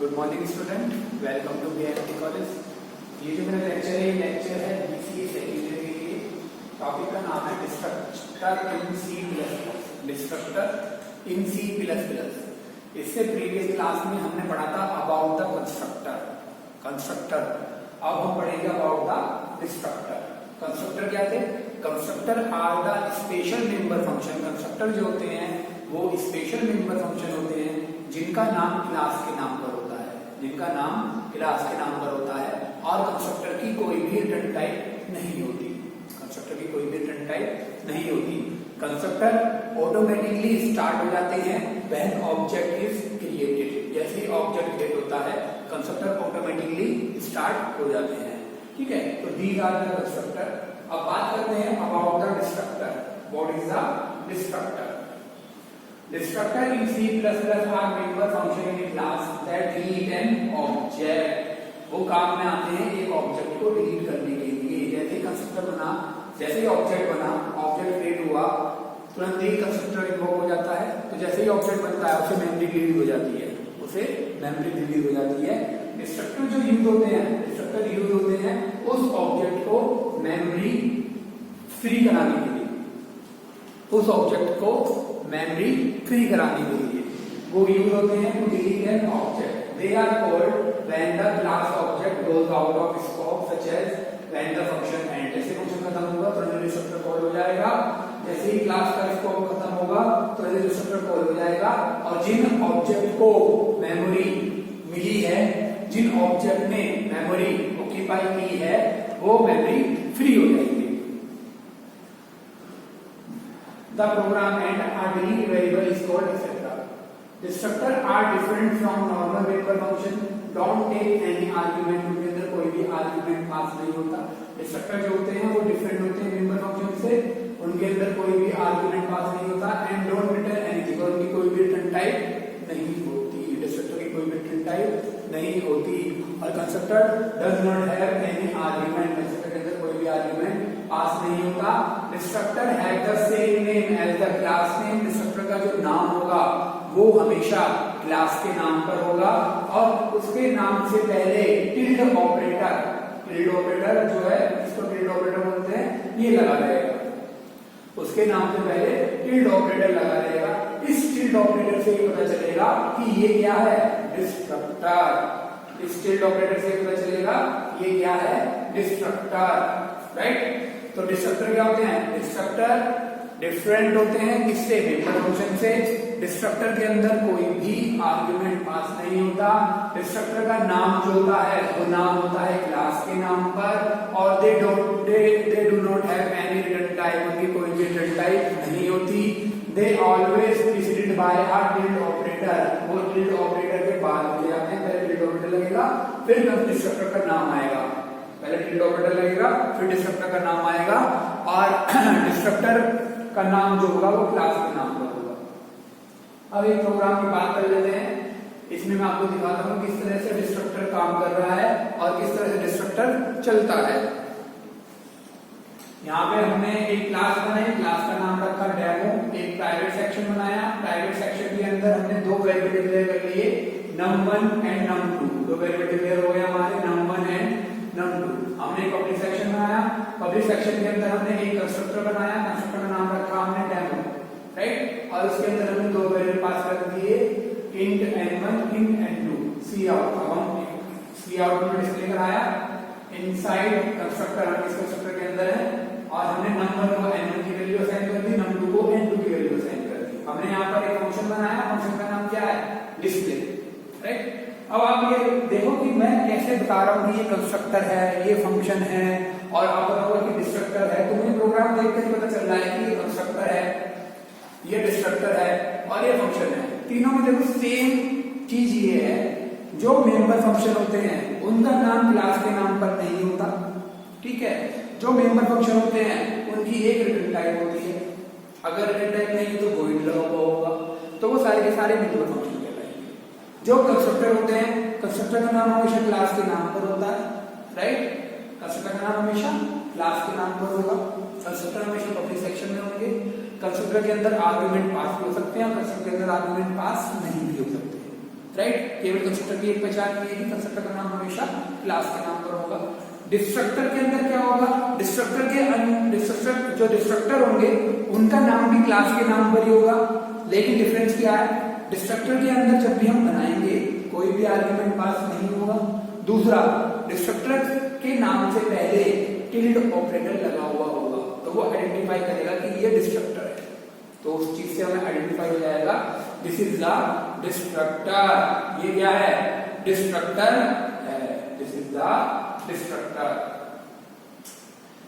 Good morning student, welcome to BMT college. ये जो मेरा लेक्चर है बीसीए सेकेंड ईयर के लिए। टॉपिक का नाम है डिस्ट्रक्टर इन सी प्लस प्लस। डिस्ट्रक्टर इन सी प्लस प्लस। इससे प्रीवियस क्लास में हमने पढ़ा था अबाउट द कंस्ट्रक्टर। अब हम पढ़ेंगे अबाउट द डिस्ट्रक्टर। कंस्ट्रक्टर क्या थे? Constructor are the special member function. Constructor जो होते हैं वो स्पेशल मेंबर फंक्शन होते हैं जिनका नाम क्लास के नाम पर होता है, जिनका नाम क्लास के नाम पर होता है। और कंस्ट्रक्टर की कोई भी रिटर्न टाइप नहीं होती। कंस्ट्रक्टर की कोई भी रिटर्न टाइप नहीं होती। कंस्ट्रक्टर ऑटोमेटिकली स्टार्ट हो जाते हैं व्हेन ऑब्जेक्ट इज क्रिएटेड। जैसे ही ऑब्जेक्ट क्रिएट होता है कंस्ट्रक्टर ऑटोमेटिकली स्टार्ट हो जाते हैं। ठीक है, तो दीज आर द कंस्ट्रक्टर। अब बात करते हैं about the destructor. What is the destructor? Destructor in C++ are member function in a class that delete an object। वो काम में आते हैं एक ऑब्जेक्ट को डिलीट करने के लिए। जैसे कंस्ट्रक्टर बना, जैसे ही ऑब्जेक्ट बना, ऑब्जेक्ट क्रिएट हुआ, तुरंत ही कंस्ट्रक्टर इन्वोक हो जाता है। तो जैसे ही ऑब्जेक्ट बनता है उसे मेमोरी डिलीट हो जाती है, उसे मेमोरी डिलीट हो जाती है। डिस्ट्रक्टर जो यूज होते हैं, डिस्ट्रक्टर यूज होते हैं उस ऑब्जेक्ट को मेमोरी फ्री कराने के लिए, उस ऑब्जेक्ट को मेमोरी फ्री कराने के लिए वो यूज होते हैं to delete an object. They are called when the class object goes out of scope such as when the function end. जैसे फंक्शन खत्म होगा तो डिस्ट्रक्टर कॉल हो जाएगा। जैसे ही क्लास का स्कोप खत्म होगा तो डिस्ट्रक्टर कॉल हो जाएगा। और जिन ऑब्जेक्ट को मेमोरी मिली है, जिन ऑब्जेक्ट ने मेमोरी ऑक्यूपाई की है, वो मेमोरी फ्री हो जाएगी। The program and a delete variable is called etc. Destructor are different from normal member function. Don't take any argument। उनके अंदर कोई भी आर्ग्यूमेंट पास नहीं होता। डिस्ट्रक्टर जो होते हैं वो डिफरेंट होते हैं मेंबर फंक्शन से, उनके अंदर कोई भी आर्ग्यूमेंट पास नहीं होता। एंड डोंट रिटर्न एनीथिंग, और उनकी कोई भी रिटर्न टाइप नहीं होती। डिस्ट्रक्टर की कोई भी रिटर्न टाइप नहीं होती। और constructor does not have any argument. Constructor के अंदर कोई भी आर्ग्यूमेंट पास नहीं होता। Destructor have the same name as the class name. Destructor का जो नाम होगा वो हमेशा क्लास के नाम पर होगा और उसके नाम से पहले टिल्ड ऑपरेटर, टिल्ड ऑपरेटर जो है, इसको टिल्ड ऑपरेटर बोलते हैं, ये लगा रहेगा। उसके नाम से पहले टिल्ड ऑपरेटर लगा रहेगा। इस टिल्ड ऑपरेटर से ये पता चलेगा कि ये क्या है, डिस्ट्रक्टर। इस टिल्ड ऑपरेटर से पता चलेगा ये क्या है, डिस्ट्रक्टर। राइट? तो डिस्ट्रक्टर क्या होते हैं? डिस्ट्रक्टर डिफरेंट होते हैं किससे? मेंबर फंक्शन से। डिस्ट्रक्टर के अंदर कोई भी आर्गुमेंट पास नहीं होता। डिस्ट्रक्टर का नाम जो होता है वो नाम होता है क्लास के नाम पर। और they do not have any return type. उनकी कोई भी रिटर्न टाइप नहीं होती। They always preceded by a tilde operator. वो टिल्ड ऑपरेटर के बाद ले आते हैं। पहले टिल्ड ऑपरेटर लगेगा, फिर डिस्ट्रक्टर का नाम आएगा। पहले टिल्ड ऑपरेटर लगेगा, फिर डिस्ट्रक्टर का नाम आएगा। और डिस्ट्रक्टर का नाम जो होगा वो क्लास के नाम पर होगा। अब एक प्रोग्राम की बात कर लेते हैं। इसमें मैं आपको दिखाता हूँ किस तरह से डिस्ट्रक्टर काम कर रहा है और किस तरह से डिस्ट्रक्टर चलता है। यहाँ पे हमने एक क्लास बनाई, क्लास का नाम रखा डेमो। एक प्राइवेट सेक्शन बनाया। प्राइवेट सेक्शन के अंदर हमने दो वेरिएबल डिक्लेयर कर लिए, num1 एंड num2। दो वेरिएबल डिक्लेयर हो गए हमारे, num1 एंड num2। हमने एक पब्लिक सेक्शन बनाया। पब्लिक सेक्शन के अंदर हमने एक कंस्ट्रक्टर बनाया। कंस्ट्रक्टर का नाम रखा हमने डेमो। राइट? और उसके अंदर हमने दो वेरिएबल पास कर दिए, int n1 int n2। सी आउट, अब हम सी आउट में डिस्प्ले कराया। इनसाइड कंस्ट्रक्टर, हम इस कंस्ट्रक्टर के अंदर है और हमने num1 को n1 की वैल्यू असाइन कर दी, num2 को n2 की वैल्यू असाइन कर दी। हमने यहाँ पर एक फंक्शन बनाया। फंक्शन का नाम क्या है? डिस्प्ले। राइट? अब आप ये देखो कि मैं कैसे बता रहा हूँ कि ये कंस्ट्रक्टर है, ये फंक्शन है, और आप बताओगे कि डिस्ट्रक्टर है। तो मुझे प्रोग्राम देखकर ही पता चल रहा है कि ये कंस्ट्रक्टर है, ये डिस्ट्रक्टर है और ये फंक्शन है। तीनों में देखो सेम चीज ये है, जो मेंबर फंक्शन होते हैं उनका नाम क्लास के नाम पर नहीं होता। ठीक है? जो मेंबर फंक्शन होते हैं उनकी एक रिटर्न टाइप होती है। अगर रिटर्न टाइप नहीं तो वॉइड लगा हुआ होगा, तो वो सारे के सारे मेंबर फंक्शन कहलाएंगे। जो कंस्ट्रक्टर होते हैं, कंस्ट्रक्टर का नाम हमेशा क्लास के नाम पर होता है। राइट? कंस्ट्रक्टर का नाम हमेशा क्लास के नाम पर होगा। कंस्ट्रक्टर हमेशा पब्लिक सेक्शन में होंगे। कंस्ट्रक्टर के अंदर आर्गुमेंट पास भी हो सकते हैं और कंस्ट्रक्टर के अंदर आर्गुमेंट पास नहीं भी हो सकते। राइट। केवल कंस्ट्रक्टर की एक पहचान ये है कि कंस्ट्रक्टर का नाम हमेशा क्लास के नाम पर होगा। डिस्ट्रक्टर के अंदर क्या होगा, डिस्ट्रक्टर जो डिस्ट्रक्टर होंगे उनका नाम भी क्लास के नाम पर ही होगा, लेकिन डिफरेंस क्या है, डिस्ट्रक्टर के अंदर जब भी हम बनाएंगे कोई भी आर्गुमेंट पास नहीं होगा। दूसरा, डिस्ट्रक्टर के नाम से पहले टिल्ड ऑपरेटर लगा हुआ होगा, तो वो आइडेंटिफाई करेगा कि ये डिस्ट्रक्टर है, तो उस चीज से हमें आइडेंटिफाई हो जाएगा दिस इज द डिस्ट्रक्टर। ये क्या है, डिस्ट्रक्टर है, दिस इज द डिस्ट्रक्टर।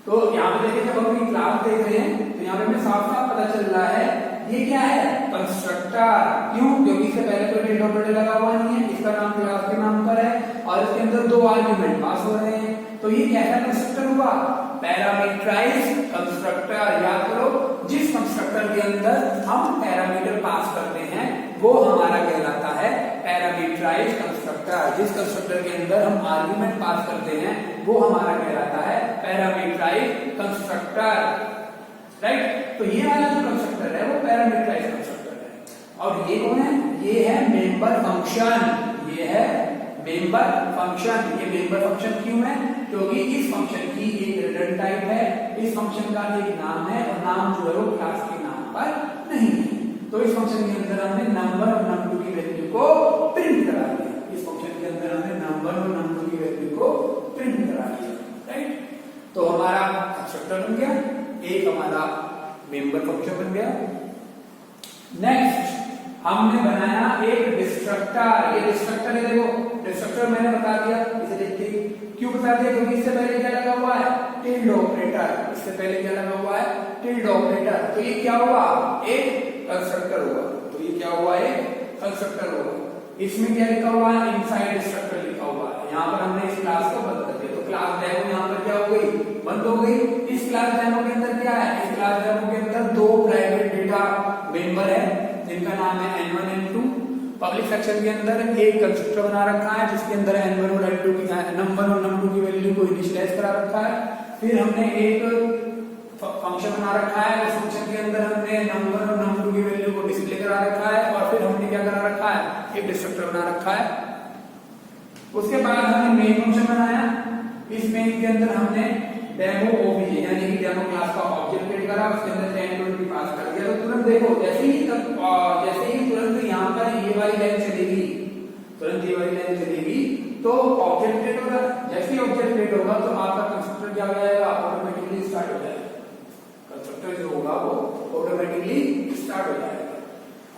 तो यहाँ पे देखिए जब हम क्लास देख रहे हैं तो यहाँ पे हमें साफ साफ पता चल रहा है ये क्या है, कंस्ट्रक्टर। क्यों, क्योंकि इससे पहले कोई टिल्ड ऑपरेटर लगा हुआ नहीं है, इसका नाम क्लास के नाम पर है और इसके अंदर दो आर्गुमेंट पास हो रहे हैं, तो ये कैसा कंस्ट्रक्टर हुआ, पैरामीटराइज्ड कंस्ट्रक्टर। याद करो, जिस कंस्ट्रक्टर के अंदर हम पैरामीटर पास करते हैं वो हमारा कहलाता है पैरामीटराइज्ड कंस्ट्रक्टर। जिस कंस्ट्रक्टर के अंदर हम आर्गुमेंट पास करते हैं वो हमारा कहलाता है पैरामीटराइज्ड कंस्ट्रक्टर, राइट। तो ये वाला जो कंस्ट्रक्टर है वो पैरामीटराइज्ड कंस्ट्रक्टर है। और ये कौन है, ये है मेंबर फंक्शन, ये है मेंबर फंक्शन। ये मेंबर फंक्शन क्यों है, क्योंकि इस फंक्शन की एक रिटर्न टाइप है, इस फंक्शन का एक नाम है और नाम जो है वो क्लास के नाम पर नहीं है। तो इस फंक्शन के अंदर हमने नंबर और num2 की वैल्यू को प्रिंट करा दिया, इस फंक्शन के अंदर हमने नंबर और num2 की वैल्यू को प्रिंट करा दिया, राइट। तो हमारा कंस्ट्रक्टर बन गया, एक हमारा मेंबर फंक्शन बन गया। नेक्स्ट हमने बनाया एक डिस्ट्रक्टर। ये डिस्ट्रक्टर है, देखो डिस्ट्रक्टर मैंने बता दिया, इसे देखते ही क्यों बता दिया, क्योंकि इससे पहले क्या लगा हुआ है, टिल्ड ऑपरेटर। इससे पहले क्या लगा हुआ है, टिल्ड ऑपरेटर। तो ये क्या हुआ, एक कंस्ट्रक्टर हुआ। तो ये क्या हुआ, एक कंस्ट्रक्टर हुआ। इसमें क्या लिखा हुआ है, इनसाइड डिस्ट्रक्टर लिखा हुआ है। यहाँ पर हमने इस क्लास को बंद कर दिया, तो क्लास डेमो यहाँ पर क्या हो गई, बंद हो गई। इस क्लास डेमो के अंदर क्या है, इस क्लास डेमो के अंदर दो प्राइवेट डेटा मेंबर है जिनका नाम है n1 n2। पब्लिक सेक्शन के अंदर एक कंस्ट्रक्टर बना रखा है जिसके अंदर n1 और n2 की नंबर और num2 की वैल्यू को इनिशियलाइज करा रखा है। फिर हमने एक फंक्शन बना रखा है, उस फंक्शन के अंदर हमने नंबर और num2 की वैल्यू को डिस्प्ले करा रखा है, और फिर हमने क्या करा रखा है, एक डिस्ट्रक्टर बना रखा है। उसके बाद हमने मेन फंक्शन बनाया, इस मेन के अंदर हमने डेमो ओबीजे यानी कि डेमो क्लास का ऑब्जेक्ट क्रिएट करा, उसके अंदर 1020 पास कर दिया। तो तुरंत देखो जैसे ही तुरंत यहाँ पर ये वाली लाइन चलेगी, तुरंत ये वाली लाइन चलेगी तो ऑब्जेक्ट क्रिएट होगा। जैसे ही ऑब्जेक्ट क्रिएट होगा तो आपका कंस्ट्रक्टर क्या हो जाएगा, ऑटोमेटिकली स्टार्ट हो जाएगा। कंस्ट्रक्टर जो होगा वो ऑटोमेटिकली स्टार्ट हो जाएगा।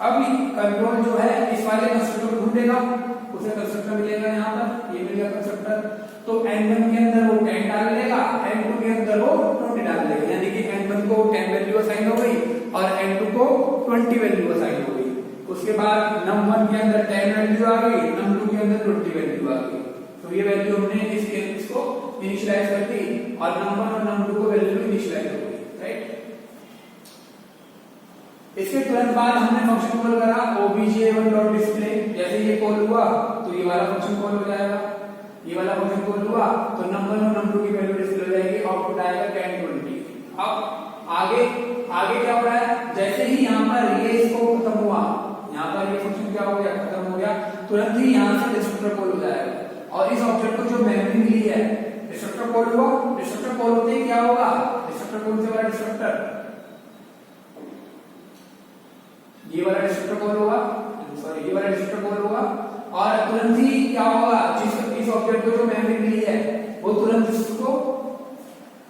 अब कंट्रोल जो है इस वाले कंस्ट्रक्टर को ढूंढेगा, उसे कंस्ट्रक्टर मिलेगा, यहाँ पर ये मिलेगा कंस्ट्रक्टर। तो n1 के अंदर वो 10 डाल देगा, n2 के अंदर वो 20 डाल देगा, यानी कि n1 को 10 वैल्यू असाइन हो गई और n2 को 20 वैल्यू असाइन हो गई। उसके बाद num1 के अंदर 10 वैल्यू आ गई, num2 के अंदर 20 वैल्यू आ गई। तो ये वैल्यू हमने इसको इनिशियलाइज कर दी और num1 और num2 को वैल्यू इनिशियलाइज हो गई, राइट। इसके तुरंत बाद हमने फंक्शन कॉल करा obj1.display। जैसे ये कॉल हुआ तो ये वाला फंक्शन कॉल हो जाएगा, ये वाला फंक्शन कॉल हुआ तो नंबर और num2 की वैल्यू डिस्प्ले हो जाएगी, आउटपुट आएगा 1020। अब आगे क्या हो रहा है, जैसे ही यहाँ पर ये इसको खत्म हुआ, यहाँ पर ये फंक्शन क्या हो गया, खत्म हो गया, तुरंत ही यहाँ से डिस्ट्रक्टर कॉल हो जाएगा और इस ऑब्जेक्ट को जो मेमोरी मिली है, डिस्ट्रक्टर कॉल हुआ, डिस्ट्रक्टर कॉल होते ही क्या होगा, डिस्ट्रक्टर कॉल से वाला डिस्ट्रक्टर, ये वाला डिस्ट्रक्टर कॉल होगा, सॉरी ये वाला डिस्ट्रक्टर कॉल होगा और तुरंत ही क्या होगा, इस ऑब्जेक्ट को जो मेमोरी मिली है वो तुरंत इसको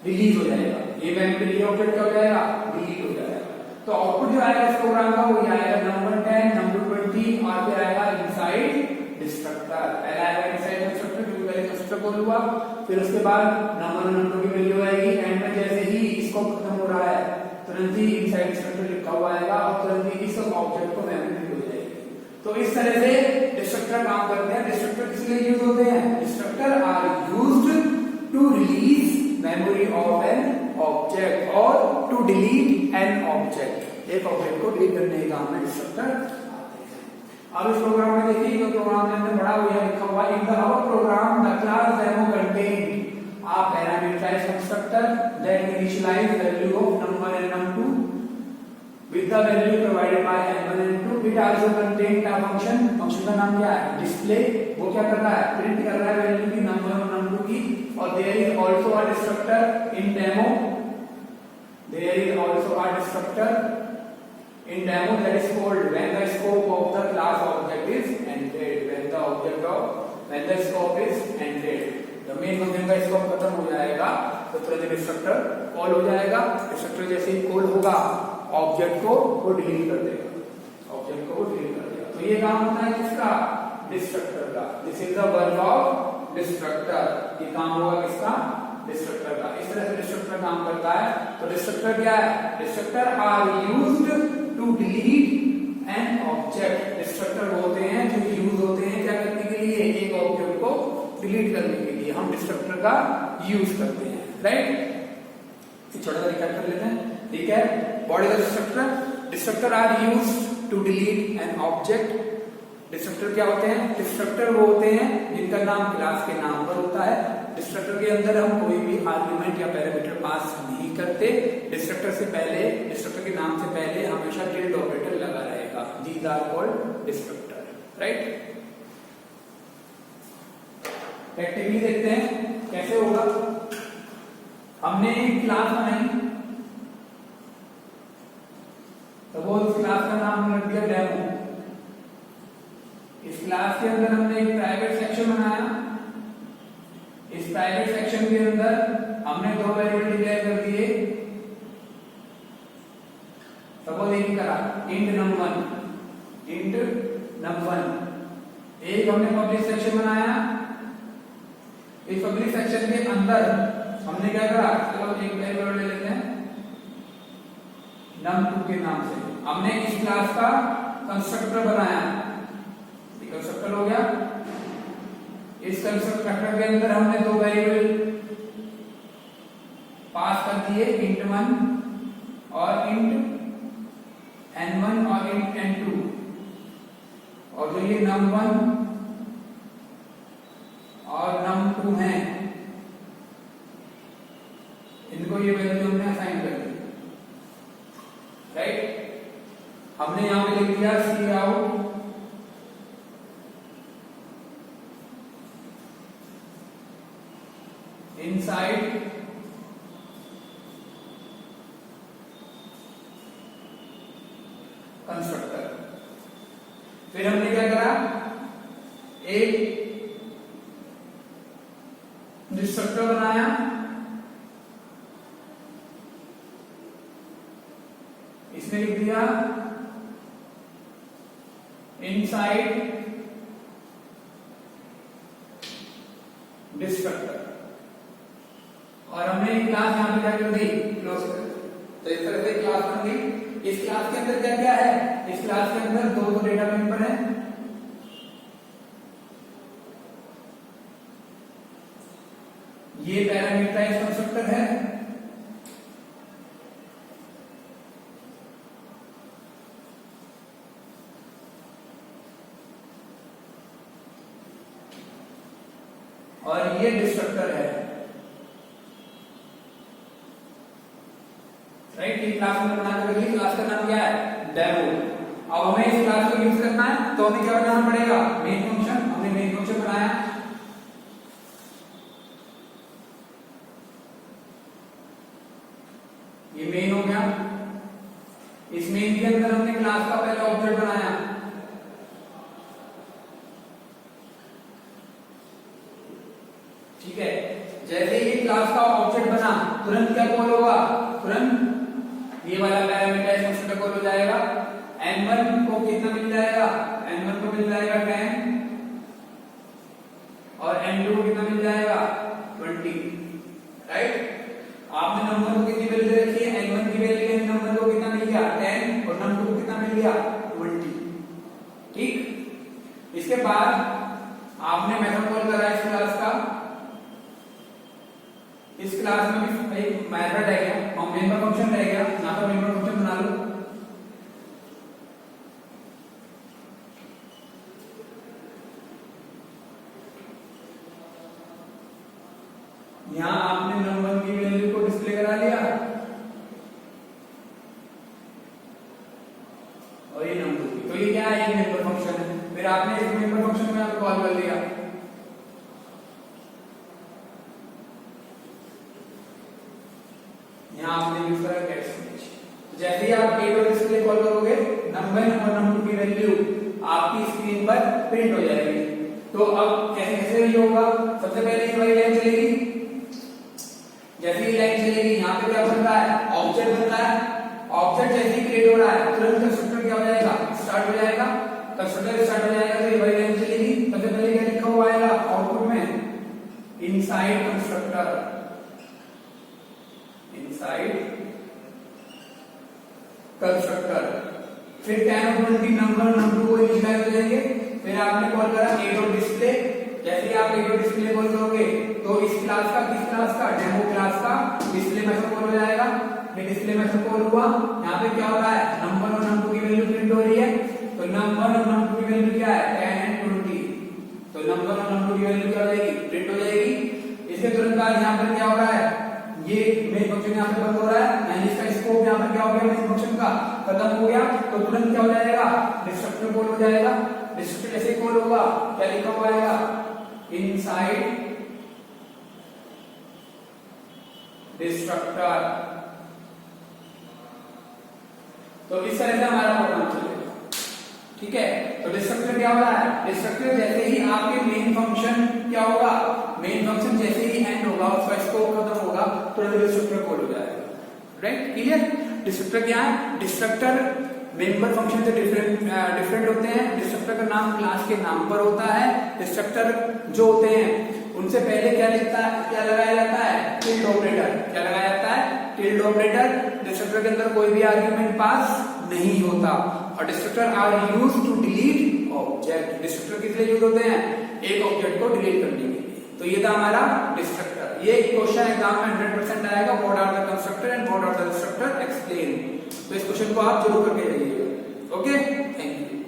रिलीज हो जाएगा। ये मेमोरी ऑब्जेक्ट क्या हो जाएगा, डिलीट हो जाएगा। तो आउटपुट जो आएगा इस प्रोग्राम का वो आएगा नंबर 10, नंबर 20 और फिर आएगा इनसाइड डिस्ट्रक्टर। पहला आएगा इनसाइड डिस्ट्रक्टर क्योंकि पहले कंस्ट्रक्टर कॉल हुआ, फिर उसके बाद नंबर और num2 की वैल्यू आएगी, एंड में जैसे ही इसको खत्म हो रहा है तुरंत ही इनसाइड डिस्ट्रक्टर लिखा हुआ आएगा और तुरंत ही इस ऑब्जेक्ट को मेमोरी हो जाएगी। तो इस तरह से डिस्ट्रक्टर काम करते हैं। डिस्ट्रक्टर किस लिए यूज होते हैं, destructor are used to release memory of an object और टू डिलीट एन ऑब्जेक्ट। एक ऑब्जेक्ट को डिलीट करने के काम में डिस्ट्रक्टर आते हैं। अब इस प्रोग्राम में देखिए, तो प्रोग्राम में हमने बड़ा हुआ लिखा हुआ in the our program the class demo contain a parameterized constructor that initialize value of number and num2 with the value provided by n1 and n2. It also contains a function. Function का नाम क्या है? Display. वो क्या कर रहा है? Print कर रहा है वैल्यू की, नंबर और नंबर की. और there is also a destructor in demo. There is also a destructor in demo that is called when the scope of the class object is ended. When the scope is ended. The main function का scope खत्म हो जाएगा तो तुरंत destructor call हो जाएगा. Destructor जैसे ही call होगा ऑब्जेक्ट को वो डिलीट कर देगा. तो ये काम होता है किसका? डिस्ट्रक्टर का. This is the work of destructor. ये काम होगा किसका? डिस्ट्रक्टर का. इस तरह से डिस्ट्रक्टर काम करता है. तो डिस्ट्रक्टर क्या है? Destructor are used to delete an object. Destructor होते हैं जो यूज होते हैं क्या करने के लिए? एक ऑब्जेक्ट को डिलीट करने के लिए हम डिस्ट्रक्टर का यूज करते हैं. राइट, छोटा सा रिकैप कर लेते हैं. ठीक है, what is the destructor? Destructor are used to delete an object. Destructor क्या होते हैं? डिस्ट्रक्टर वो होते हैं जिनका नाम क्लास के नाम पर होता है. डिस्ट्रक्टर के अंदर हम कोई भी आर्गुमेंट या पैरामीटर पास नहीं करते. डिस्ट्रक्टर से पहले, डिस्ट्रक्टर के नाम से पहले हमेशा टिल्ड ऑपरेटर लगा रहेगा. These are called destructor. Right, practically देखते हैं कैसे होगा. हमने एक क्लास बनाई, तो वो उस क्लास का नाम हमने रख दिया डेमो. इस क्लास के अंदर हमने एक प्राइवेट सेक्शन बनाया. इस प्राइवेट सेक्शन के अंदर हमने दो वेरिएबल डिक्लेयर कर दिए. सपोज एक करा इंट num1. एक हमने पब्लिक सेक्शन बनाया. इस पब्लिक सेक्शन के अंदर हमने क्या करा? चलो एक वेरिएबल ले लेते हैं num2 के नाम से. हमने इस क्लास का कंस्ट्रक्टर बनाया. कंस्ट्रक्टर हो गया. इस कंस्ट्रक्टर के अंदर हमने दो वेरिएबल पास कर दिए, int1 और int n1 और int n2. और जो ये num1 और num2 हैं, इनको ये वैल्यू हमने असाइन कर दी. राइट, हमने यहां पे लिख दिया cout इनसाइड कंस्ट्रक्टर. फिर हमने क्या करा? एक डिस्ट्रक्टर बनाया. इसमें लिख दिया इनसाइड डिस्ट्रक्टर. और हमने एक क्लास यहां पे क्या कर दी? क्लोज कर दी. तो इस तरह से क्लास बन गई. इस क्लास के अंदर क्या क्या है? इस क्लास के अंदर दो डेटा मेंबर है. ये पैरामीटराइज्ड कंस्ट्रक्टर है. और ये डिस्ट्रक्टर है. राइट, ये क्लास में बना कर रखी. क्लास का नाम क्या है? डेमो. अब हमें इस क्लास को यूज करना है तो हमें क्या बनाना पड़ेगा? Main function. हमने मेन फंक्शन बनाया. ये मेन हो गया. इस मेन के अंदर हमने क्लास का पहला ऑब्जेक्ट बनाया. ठीक है, जैसे ही क्लास का ऑब्जेक्ट बना तुरंत क्या कॉल होगा? तुरंत ये वाला पैरामीटर कंस्ट्रक्टर कॉल हो जाएगा. n1 को कितना मिल जाएगा? n1 को मिल जाएगा 10 और n2 को कितना मिल जाएगा? 20. राइट, आपने नंबर को कितनी वैल्यू दे रखी है? n1 की वैल्यू नंबर को कितना मिल गया? 10 और नंबर को कितना मिल गया? 20. ठीक, इसके बाद आपने मेथड कॉल करा इस क्लास का. इस क्लास में भी एक मेथड है क्या? मेंबर फंक्शन रह गया. यहां पर मेंबर फंक्शन बना लो. यहां आपने नंबर की वैल्यू को डिस्प्ले करा लिया. आपने इस मेंबर फंक्शन को यहाँ पे कॉल कर दिया, यहाँ आपने यूज करा गेट स्टेज। जैसे ही आप गेट और डिस्प्ले कॉल करोगे, नंबर और नंबर की वैल्यू आपकी स्क्रीन पर प्रिंट हो जाएगी। तो अब कैसे कैसे ये होगा, सबसे पहले ये वाली लाइन चलेगी, जैसे ही लाइन चलेगी यहाँ पे क्या बन रहा है, ऑब्जेक्ट बन रहा है। ऑब्जेक्ट जैसे ही क्रिएट हो रहा है तुरंत कंस्ट्रक्टर क्या हो जाएगा, स्टार्ट हो जाएगा। कंस्ट्रक्टर स्टार्ट हो जाएगा तो ये वाली लाइन चलेगी। सबसे पहले क्या लिखा हुआ आएगा आउटपुट में, इनसाइड कंस्ट्रक्टर, इनसाइड कंस्ट्रक्टर। फिर 10 और 20 नंबर नंबर को इनिशियलाइज हो जाएंगे। फिर आपने कॉल करा ए डॉट डिस्प्ले, जैसे ही आप ए डॉट डिस्प्ले कॉल करोगे तो इस क्लास का, किस क्लास का, डेमो क्लास का डिस्प्ले मेथड कॉल हो जाएगा। फिर डिस्प्ले मेथड कॉल हुआ, यहाँ पे क्या हो रहा है, नंबर और नंबर की वैल्यू प्रिंट हो रही है। तो नंबर और नंबर की वैल्यू क्या है, 10 एंड 20। तो नंबर और नंबर की वैल्यू क्या हो जाएगी, प्रिंट हो जाएगी। इसके तुरंत बाद यहाँ पर क्या हो रहा है, ये मेन फंक्शन यहाँ पे बंद हो रहा है, यानी इसका स्कोप यहाँ पर क्या हो गया, मेन फंक्शन का खत्म हो गया। तो तुरंत क्या हो जाएगा, डिस्ट्रक्टर कॉल हो जाएगा। डिस्ट्रक्टर जैसे कॉल होगा क्या लिखा हुआ आएगा, इनसाइड डिस्ट्रक्टर। तो इस तरह से हमारा प्रोग्राम चलेगा, ठीक है। तो डिस्ट्रक्टर क्या हो रहा है, डिस्ट्रक्टर जैसे ही आपके मेन फंक्शन क्या होगा, मेन फंक्शन जैसे ही एंड होगा, उसका स्कोप खत्म होगा, तो डिस्ट्रक्टर कॉल हो जाएगा। Right, clear. डिस्ट्रक्टर क्या है, डिस्ट्रक्टर मेंबर फंक्शन से डिफरेंट होते हैं। डिस्ट्रक्टर का नाम क्लास के नाम पर होता है। डिस्ट्रक्टर जो होते हैं उनसे पहले क्या लगाया जाता है, टिल्ड ऑपरेटर। क्या लगाया जाता है, टिल्ड ऑपरेटर। डिस्ट्रक्टर के अंदर कोई भी आर्गुमेंट पास नहीं होता। और destructor are used to delete object. Destructor किस लिए यूज होते हैं, एक ऑब्जेक्ट को डिलीट करने के लिए। तो ये था हमारा डिस्ट्रक्टर। ये क्वेश्चन एग्जाम में 100% आएगा, what are the constructor and what are the destructor, explain. तो इस क्वेश्चन को आप जरूर करके जाइएगा। Okay, thank you.